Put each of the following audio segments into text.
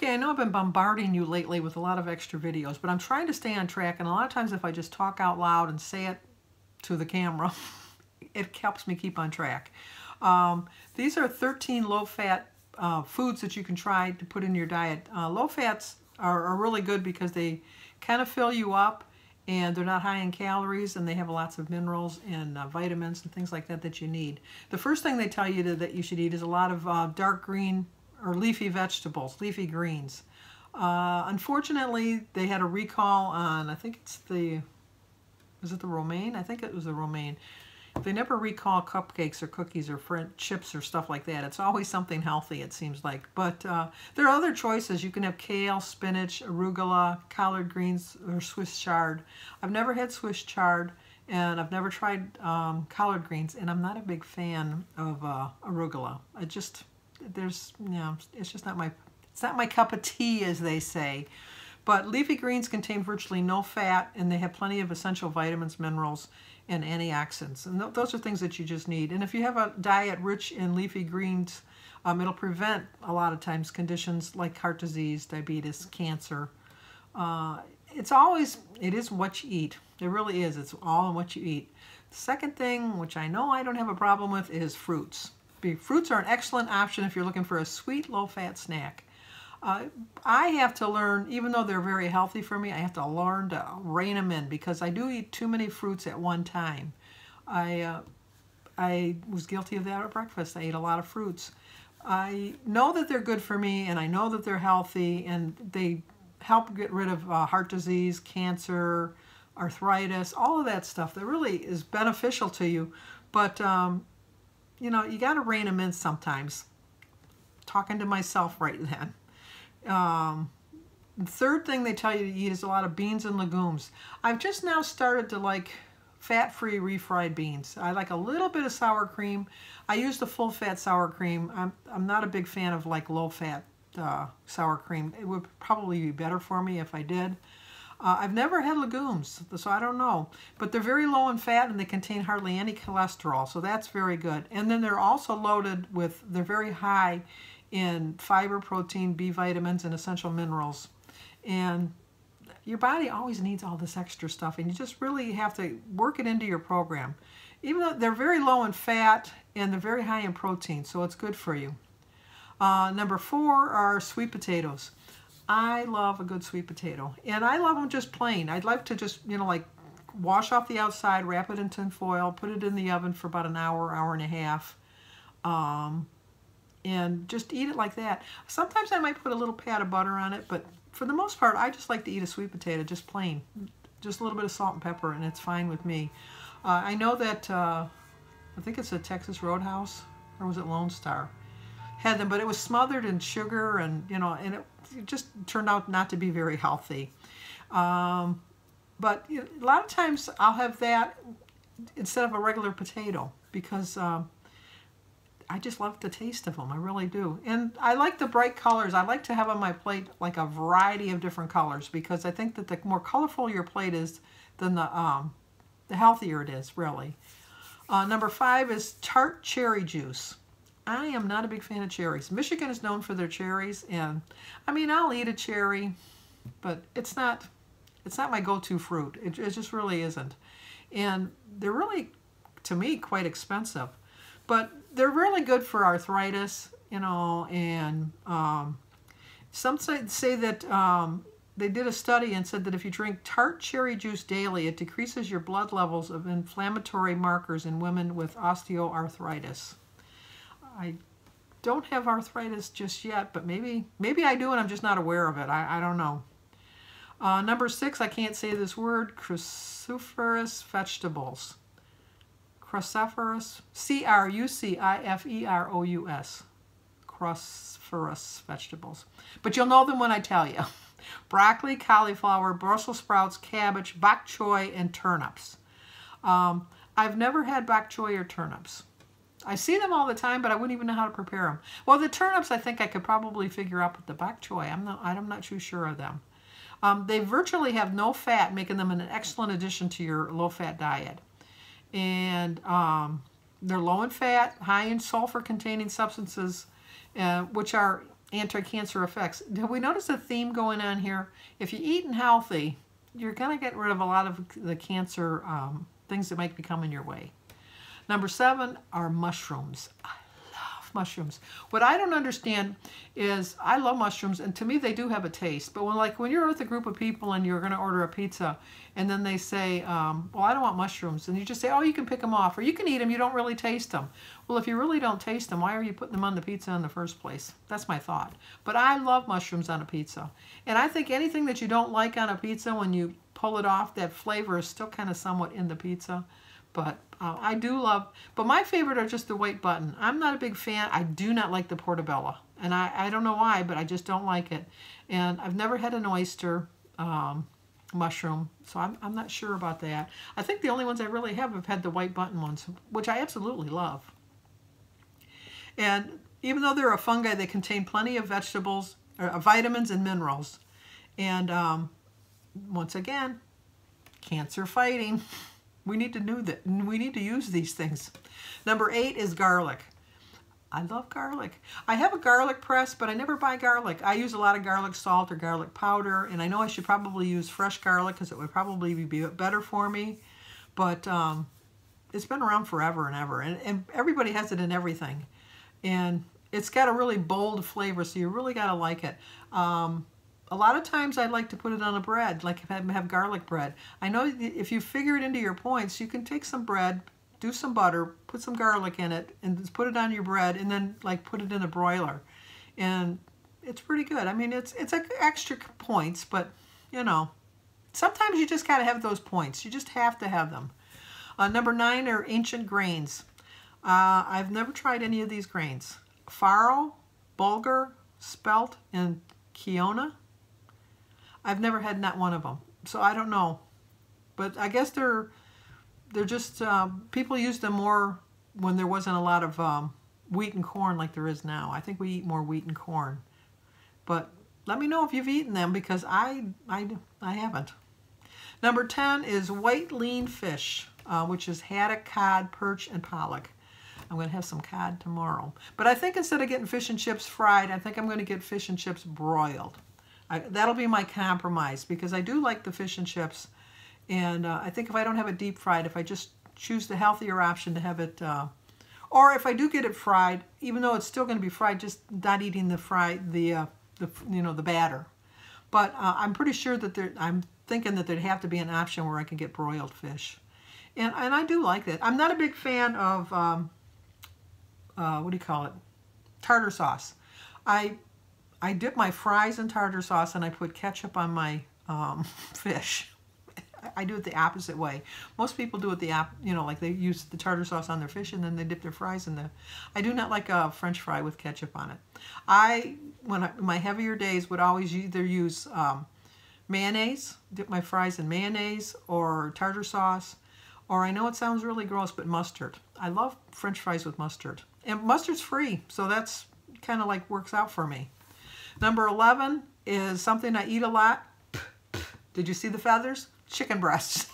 Okay, I know I've been bombarding you lately with a lot of extra videos, but I'm trying to stay on track, and a lot of times if I just talk out loud and say it to the camera, it helps me keep on track. These are 13 low-fat foods that you can try to put in your diet. Low fats are really good because they kind of fill you up, and they're not high in calories, and they have lots of minerals and vitamins and things like that that you need. The first thing they tell you that you should eat is a lot of dark green or leafy vegetables, leafy greens. Unfortunately, they had a recall on, I think it's was it the romaine? I think it was the romaine. They never recall cupcakes or cookies or chips or stuff like that. It's always something healthy, it seems like. But there are other choices. You can have kale, spinach, arugula, collard greens, or Swiss chard. I've never had Swiss chard, and I've never tried collard greens, and I'm not a big fan of arugula. It's just not my cup of tea, as they say. But leafy greens contain virtually no fat, and they have plenty of essential vitamins, minerals, and antioxidants. And those are things that you just need. And if you have a diet rich in leafy greens, it'll prevent a lot of times conditions like heart disease, diabetes, cancer. It is what you eat. It really is. It's all in what you eat. The second thing, which I know I don't have a problem with, is fruits. Fruits are an excellent option if you're looking for a sweet, low-fat snack. I have to learn, even though they're very healthy for me, I have to learn to rein them in because I do eat too many fruits at one time. I was guilty of that at breakfast. I ate a lot of fruits. I know that they're good for me, and I know that they're healthy, and they help get rid of heart disease, cancer, arthritis, all of that stuff that really is beneficial to you. But you know, you got to rein them in sometimes. Talking to myself right then. The third thing they tell you to eat is a lot of beans and legumes. I've just now started to like fat-free refried beans. I like a little bit of sour cream. I use the full-fat sour cream. I'm not a big fan of like low-fat sour cream. It would probably be better for me if I did. I've never had legumes, so I don't know. But they're very low in fat, and they contain hardly any cholesterol, so that's very good. And then they're also loaded with, they're very high in fiber, protein, B vitamins, and essential minerals. And your body always needs all this extra stuff, and you just really have to work it into your program. Even though they're very low in fat, and they're very high in protein, so it's good for you. Number 4 are sweet potatoes. I love a good sweet potato, and I love them just plain. I'd like to just, you know, like wash off the outside, wrap it in tin foil, put it in the oven for about an hour, hour and a half, and just eat it like that. Sometimes I might put a little pat of butter on it, but for the most part, I just like to eat a sweet potato just plain. Just a little bit of salt and pepper, and it's fine with me. I know that, I think it's a Texas Roadhouse, or was it Lone Star? Had them, but it was smothered in sugar, and you know, and it just turned out not to be very healthy. But you know, a lot of times I'll have that instead of a regular potato because I just love the taste of them. I really do. And I like the bright colors. I like to have on my plate like a variety of different colors because I think that the more colorful your plate is, then the healthier it is, really. Number 5 is tart cherry juice. I am not a big fan of cherries. Michigan is known for their cherries, and I mean, I'll eat a cherry, but it's not my go-to fruit. It just really isn't. And they're really, to me, quite expensive. But they're really good for arthritis, you know, and some say that they did a study and said that if you drink tart cherry juice daily, it decreases your blood levels of inflammatory markers in women with osteoarthritis. I don't have arthritis just yet, but maybe I do and I'm just not aware of it. I don't know. Number 6, I can't say this word, cruciferous vegetables. Cruciferous, C-R-U-C-I-F-E-R-O-U-S. Cruciferous vegetables. But you'll know them when I tell you. Broccoli, cauliflower, Brussels sprouts, cabbage, bok choy, and turnips. I've never had bok choy or turnips. I see them all the time, but I wouldn't even know how to prepare them. Well, the turnips I think I could probably figure out, but the bok choy, I'm not too sure of them. They virtually have no fat, making them an excellent addition to your low-fat diet. And they're low in fat, high in sulfur-containing substances, which are anti-cancer effects. Have we noticed a theme going on here? If you're eating healthy, you're going to get rid of a lot of the cancer things that might be coming your way. Number 7 are mushrooms. I love mushrooms. What I don't understand is I love mushrooms, and to me they do have a taste. But when you're with a group of people and you're going to order a pizza, and then they say, well, I don't want mushrooms, and you just say, oh, you can pick them off, or you can eat them, you don't really taste them. Well, if you really don't taste them, why are you putting them on the pizza in the first place? That's my thought. But I love mushrooms on a pizza. And I think anything that you don't like on a pizza, when you pull it off, that flavor is still kind of somewhat in the pizza. But I do love, but my favorite are just the white button. I'm not a big fan. I do not like the portobello. And I don't know why, but I just don't like it. And I've never had an oyster mushroom, so I'm not sure about that. I think the only ones I really have had the white button ones, which I absolutely love. And even though they're a fungi, they contain plenty of vegetables, vitamins and minerals. And once again, cancer fighting. We need to know that. We need to use these things. Number 8 is garlic. I love garlic. I have a garlic press, but I never buy garlic. I use a lot of garlic salt or garlic powder, and I know I should probably use fresh garlic because it would probably be better for me. But it's been around forever and ever, and everybody has it in everything. And it's got a really bold flavor, so you really got to like it. A lot of times I like to put it on a bread, like if I have garlic bread. I know if you figure it into your points, you can take some bread, do some butter, put some garlic in it, and just put it on your bread, and then like put it in a broiler. And it's pretty good. I mean, it's extra points, but you know, sometimes you just gotta have those points. You just have to have them. Number 9 are ancient grains. I've never tried any of these grains. Farro, bulgur, spelt, and quinoa. I've never had not one of them, so I don't know. But I guess they're just, people used them more when there wasn't a lot of wheat and corn like there is now. I think we eat more wheat and corn. But let me know if you've eaten them, because I haven't. Number 10 is white lean fish, which is haddock, cod, perch, and pollock. I'm going to have some cod tomorrow. But I think instead of getting fish and chips fried, I think I'm going to get fish and chips broiled. That'll be my compromise, because I do like the fish and chips. And I think if I don't have it deep fried, if I just choose the healthier option to have it, or if I do get it fried, even though it's still going to be fried, just not eating the batter. But I'm pretty sure that I'm thinking that there'd have to be an option where I can get broiled fish. And I do like that. I'm not a big fan of, what do you call it? Tartar sauce. I dip my fries in tartar sauce and I put ketchup on my fish. I do it the opposite way. Most people do it like they use the tartar sauce on their fish and then they dip their fries in I do not like a French fry with ketchup on it. My heavier days would always either use mayonnaise, dip my fries in mayonnaise or tartar sauce, or I know it sounds really gross, but mustard. I love French fries with mustard. And mustard's free, so that's kind of like works out for me. Number 11 is something I eat a lot. Did you see the feathers? Chicken breasts.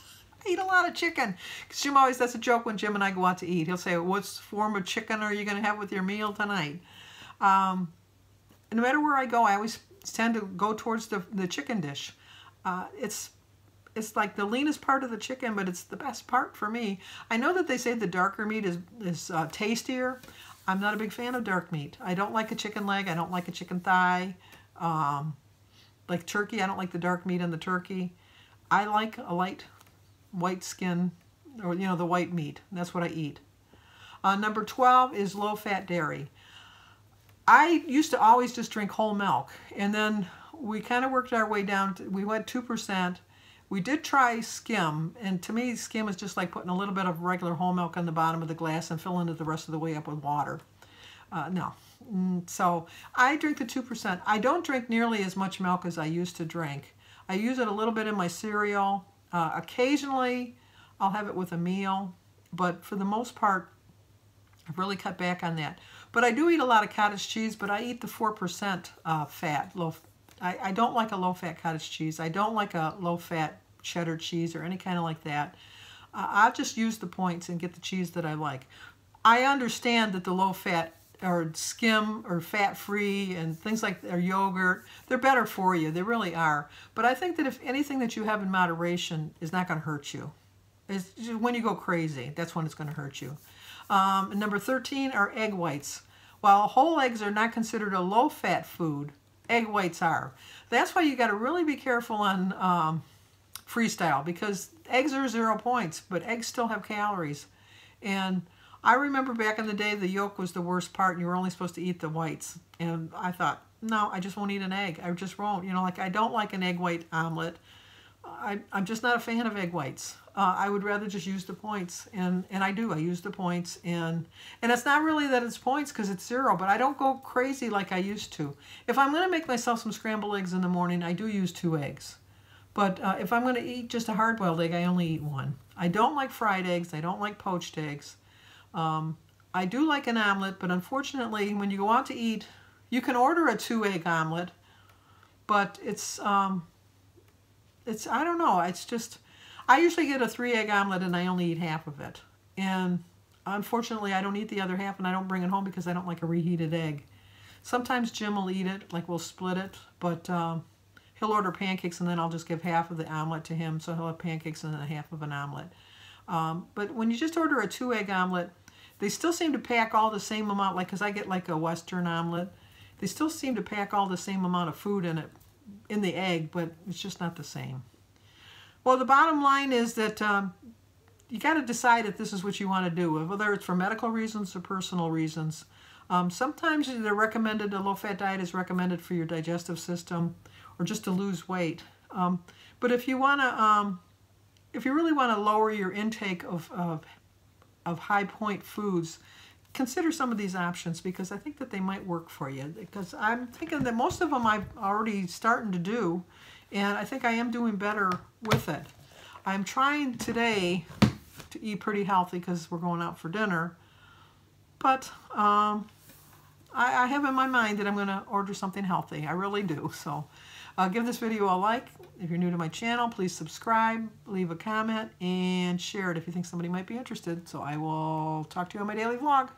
I eat a lot of chicken. Because Jim always, that's a joke when Jim and I go out to eat. He'll say, what form of chicken are you going to have with your meal tonight? No matter where I go, I always tend to go towards the chicken dish. It's like the leanest part of the chicken, but it's the best part for me. I know that they say the darker meat is tastier. I'm not a big fan of dark meat. I don't like a chicken leg. I don't like a chicken thigh. Like turkey, I don't like the dark meat in the turkey. I like a light white skin, or the white meat. That's what I eat. Number 12 is low-fat dairy. I used to always just drink whole milk, and then we kind of worked our way down. We went 2%. We did try skim, and to me, skim is just like putting a little bit of regular whole milk on the bottom of the glass and filling it the rest of the way up with water. No. So I drink the 2%. I don't drink nearly as much milk as I used to drink. I use it a little bit in my cereal. Occasionally, I'll have it with a meal, but for the most part, I've really cut back on that. But I do eat a lot of cottage cheese, but I eat the 4% fat. I don't like a low-fat cottage cheese. I don't like a low-fat cheddar cheese or any kind of like that. I'll just use the points and get the cheese that I like. I understand that the low-fat or skim or fat-free and things like or yogurt, they're better for you. They really are. But I think that if anything that you have in moderation is not going to hurt you. It's just when you go crazy, that's when it's going to hurt you. Number 13 are egg whites. While whole eggs are not considered a low-fat food, egg whites are. That's why you got to really be careful on Freestyle, because eggs are 0 points, but eggs still have calories. And I remember back in the day, the yolk was the worst part, and you were only supposed to eat the whites. And I thought, no, I just won't eat an egg. I just won't. You know, like I don't like an egg white omelet. I'm just not a fan of egg whites. I would rather just use the points, and I do. I use the points, and it's not really that it's points because it's 0, but I don't go crazy like I used to. If I'm going to make myself some scrambled eggs in the morning, I do use 2 eggs. But if I'm going to eat just a hard-boiled egg, I only eat 1. I don't like fried eggs. I don't like poached eggs. I do like an omelet, but unfortunately, when you go out to eat, you can order a 2-egg omelet, but it's I don't know, it's just, I usually get a 3-egg omelet and I only eat half of it. And unfortunately, I don't eat the other half and I don't bring it home because I don't like a reheated egg. Sometimes Jim will eat it, like we'll split it, but he'll order pancakes and then I'll just give half of the omelet to him, so he'll have pancakes and then half of an omelet. But when you just order a 2-egg omelet, they still seem to pack all the same amount, like, because I get like a Western omelet, they still seem to pack all the same amount of food in it, in the egg, but it's just not the same. Well, the bottom line is that you got to decide if this is what you want to do, whether it's for medical reasons or personal reasons. Sometimes they're recommended, a low-fat diet is recommended for your digestive system or just to lose weight. But if you want to, if you really want to lower your intake of high point foods, consider some of these options, because I think that they might work for you. Because I'm thinking that most of them I'm already starting to do, and I think I am doing better with it. I'm trying today to eat pretty healthy because we're going out for dinner, but I have in my mind that I'm going to order something healthy. I really do. So give this video a like. If you're new to my channel, please subscribe, leave a comment, and share it if you think somebody might be interested. So I will talk to you on my daily vlog.